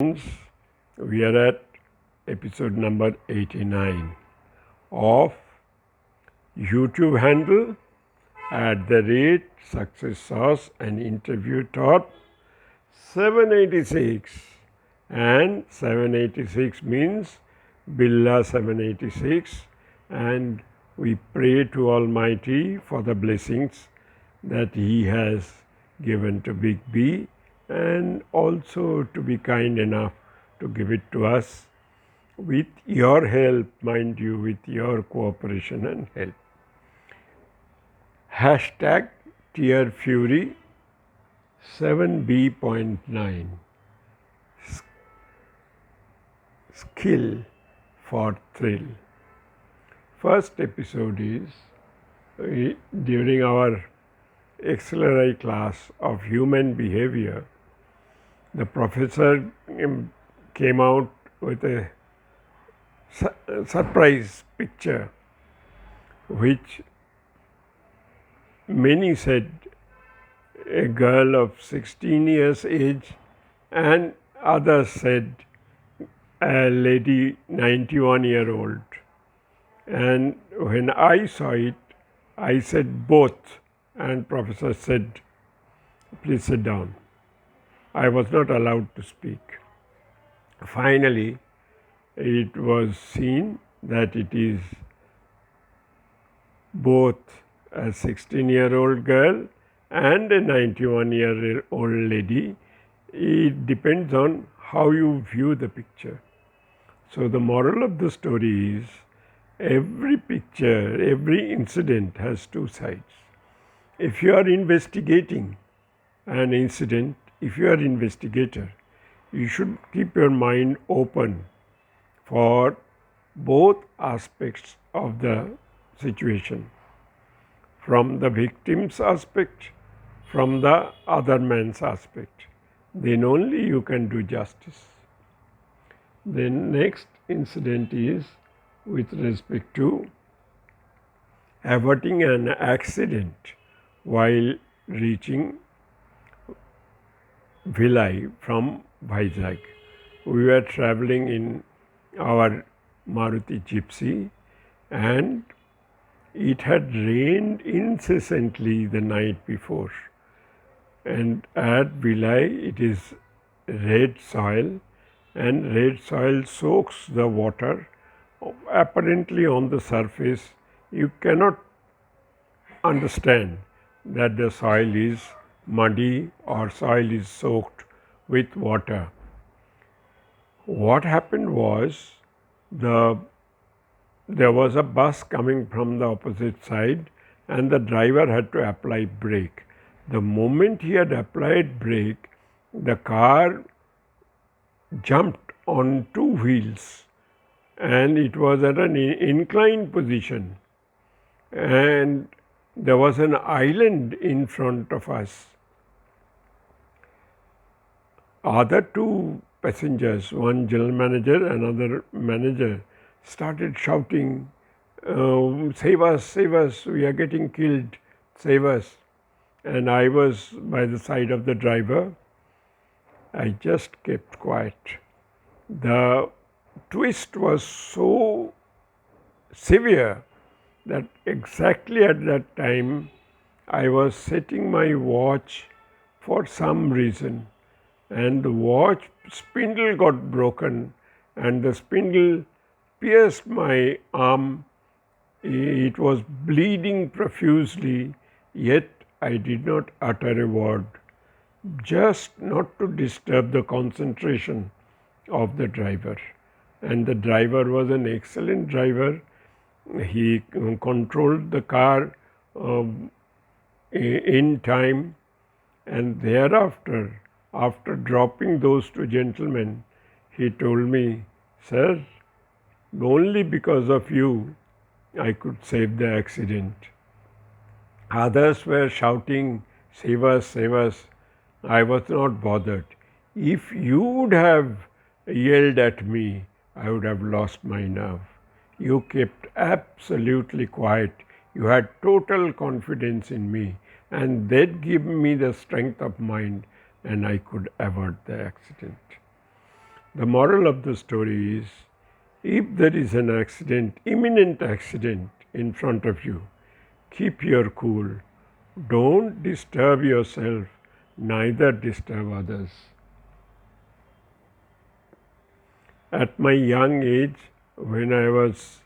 We are at episode number 89 of YouTube handle @success sauce and interview top 786, and 786 means Billah 786, and we pray to Almighty for the blessings that He has given to Big B, and also to be kind enough to give it to us with your help, mind you, with your cooperation and help. Hashtag Tear Fury 7B.9 Skill for Thrill. First episode is during our auxiliary class of human behavior. The professor came out with a surprise picture which many said a girl of 16 years age, and others said a lady 91-year-old. And when I saw it, I said both, and professor said, "Please sit down." I was not allowed to speak. Finally, it was seen that it is both a 16-year-old girl and a 91-year-old lady. It depends on how you view the picture. So the moral of the story is every picture, every incident has two sides. If you are investigating an incident, if you are an investigator, you should keep your mind open for both aspects of the situation, from the victim's aspect, from the other man's aspect. Then only you can do justice. The next incident is with respect to averting an accident while reaching Bhilai from Vizag. We were traveling in our Maruti Gypsy, and it had rained incessantly the night before. And at Bhilai it is red soil, and red soil soaks the water. Apparently on the surface you cannot understand that the soil is muddy or soil is soaked with water. What happened was there was a bus coming from the opposite side, and the driver had to apply brake. The moment he had applied brake, the car jumped on two wheels, and it was at an inclined position, and there was an island in front of us. Other two passengers, one general manager, another manager, started shouting, "Save us, save us, we are getting killed, save us." And I was by the side of the driver. I just kept quiet. The twist was so severe that exactly at that time I was setting my watch for some reason, and the watch spindle got broken, and the spindle pierced my arm. It was bleeding profusely, yet I did not utter a word, just not to disturb the concentration of the driver. And the driver was an excellent driver. He controlled the car in time, and thereafter, after dropping those two gentlemen, he told me, "Sir, only because of you I could save the accident." Others were shouting, "Save us, save us." I was not bothered. If you would have yelled at me, I would have lost my nerve. You kept absolutely quiet. You had total confidence in me, and that gave me the strength of mind, and I could avert the accident. The moral of the story is, if there is an accident, imminent accident in front of you, keep your cool. Don't disturb yourself, neither disturb others. At my young age, when I was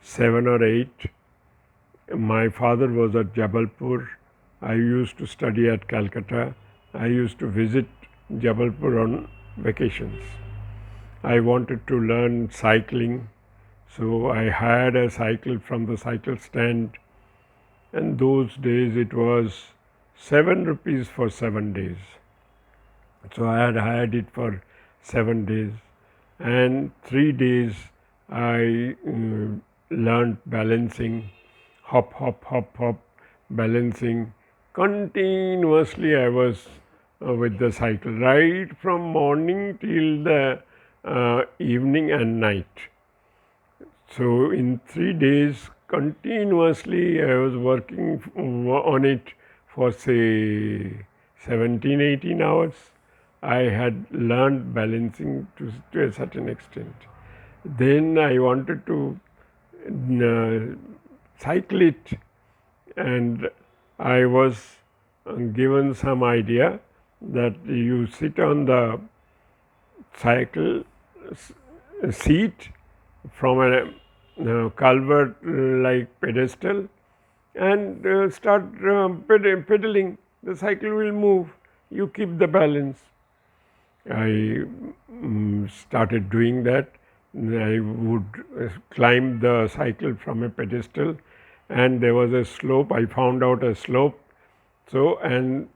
7 or 8, my father was at Jabalpur. I used to study at Calcutta. I used to visit Jabalpur on vacations. I wanted to learn cycling, so I hired a cycle from the cycle stand, and those days it was 7 rupees for 7 days. So I had hired it for 7 days, and 3 days I learned balancing, hop, hop, hop, hop, balancing. Continuously I was with the cycle, right from morning till the evening and night. So in 3 days continuously I was working on it for say 17, 18 hours. I had learned balancing to a certain extent. Then I wanted to cycle it, and I was given some idea that you sit on the cycle seat from a culvert like pedestal and start pedaling. The cycle will move. You keep the balance. I started doing that. I would climb the cycle from a pedestal, and there was a slope. I found out a slope. So, and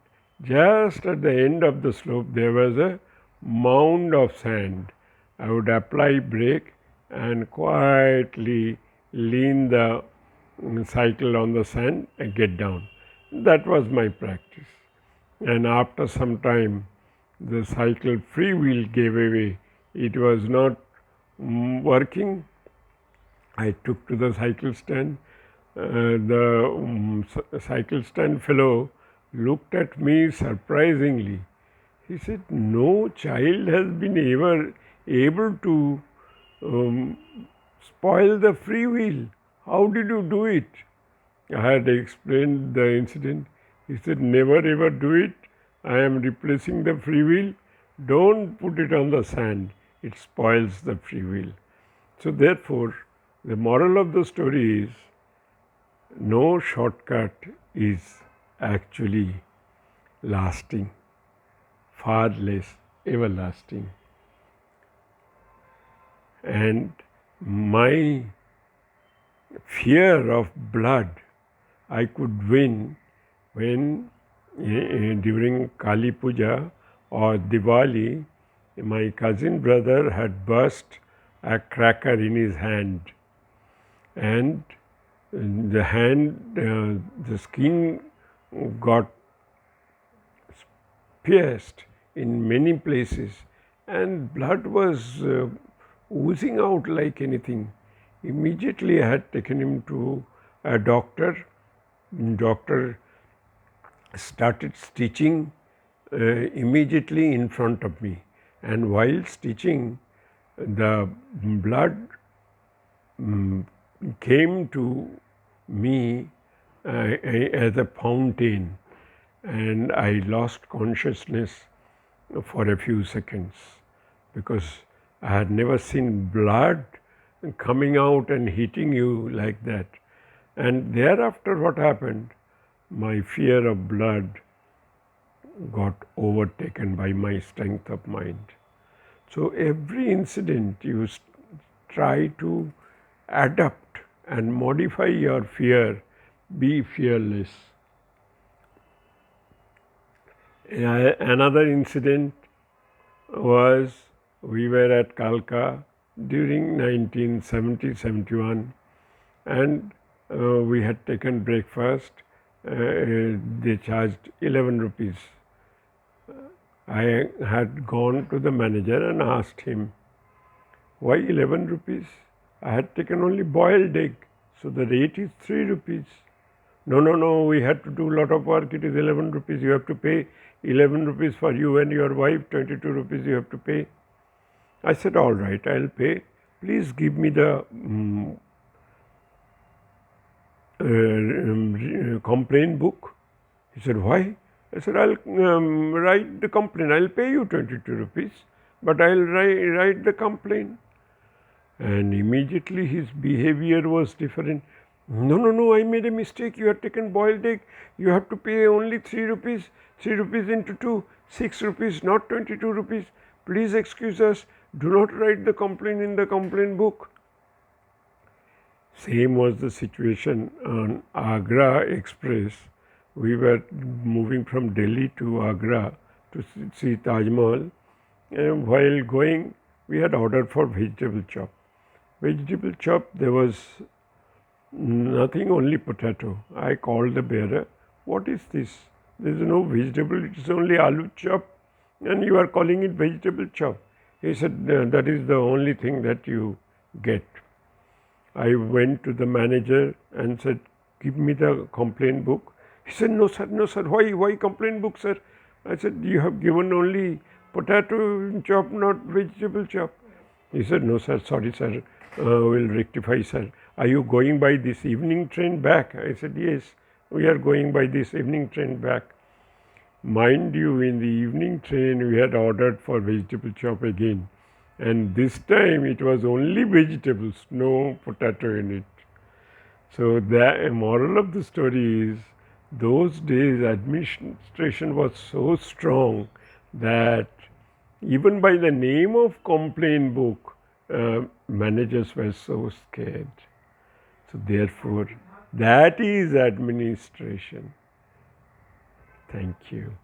just at the end of the slope, there was a mound of sand. I would apply brake and quietly lean the cycle on the sand and get down. That was my practice. And after some time, the cycle free wheel gave away. It was not working. I took to the cycle stand. The cycle stand fellow looked at me surprisingly. He said, "No child has been ever able to spoil the free wheel. How did you do it?" I had explained the incident. He said, "Never ever do it. I am replacing the free wheel. Don't put it on the sand. It spoils the free wheel." So therefore, the moral of the story is, no shortcut is actually lasting, far less everlasting. And my fear of blood I could win when during Kali Puja or Diwali, my cousin brother had burst a cracker in his hand, and the skin got pierced in many places, and blood was oozing out like anything. Immediately I had taken him to a doctor. Doctor started stitching immediately in front of me, and while stitching, the blood came to me as a fountain, and I lost consciousness for a few seconds because I had never seen blood coming out and hitting you like that. And thereafter what happened? My fear of blood got overtaken by my strength of mind. So every incident you try to adapt and modify your fear, be fearless. Another incident was, we were at Kalka during 1970-71, and we had taken breakfast. They charged 11 rupees. I had gone to the manager and asked him, "Why 11 rupees? I had taken only boiled egg, so the rate is 3 rupees. No, we had to do a lot of work, it is 11 rupees, you have to pay 11 rupees for you and your wife, 22 rupees you have to pay." I said, all right, I'll pay. Please give me the complaint book. He said, why? I said, I'll write the complaint. I'll pay you 22 rupees, but I'll write the complaint. And immediately his behavior was different. No, I made a mistake. You have taken boiled egg. You have to pay only 3 rupees. 3 rupees into 2, 6 rupees, not 22 rupees. Please excuse us. Do not write the complaint in the complaint book. Same was the situation on Agra Express. We were moving from Delhi to Agra to see Taj Mahal. And while going, we had ordered for vegetable chop. Vegetable chop, there was nothing, only potato. I called the bearer, what is this? There is no vegetable, it is only aloo chop, and you are calling it vegetable chop. He said, that is the only thing that you get. I went to the manager and said, give me the complaint book. He said, no sir, why complaint book, sir? I said, you have given only potato chop, not vegetable chop. He said, no sir, sorry sir, we'll rectify sir. Are you going by this evening train back? I said, yes, we are going by this evening train back. Mind you, in the evening train we had ordered for vegetable chop again. And this time it was only vegetables, no potato in it. So the moral of the story is, those days administration was so strong that even by the name of complaint book, managers were so scared. So therefore, that is administration. Thank you.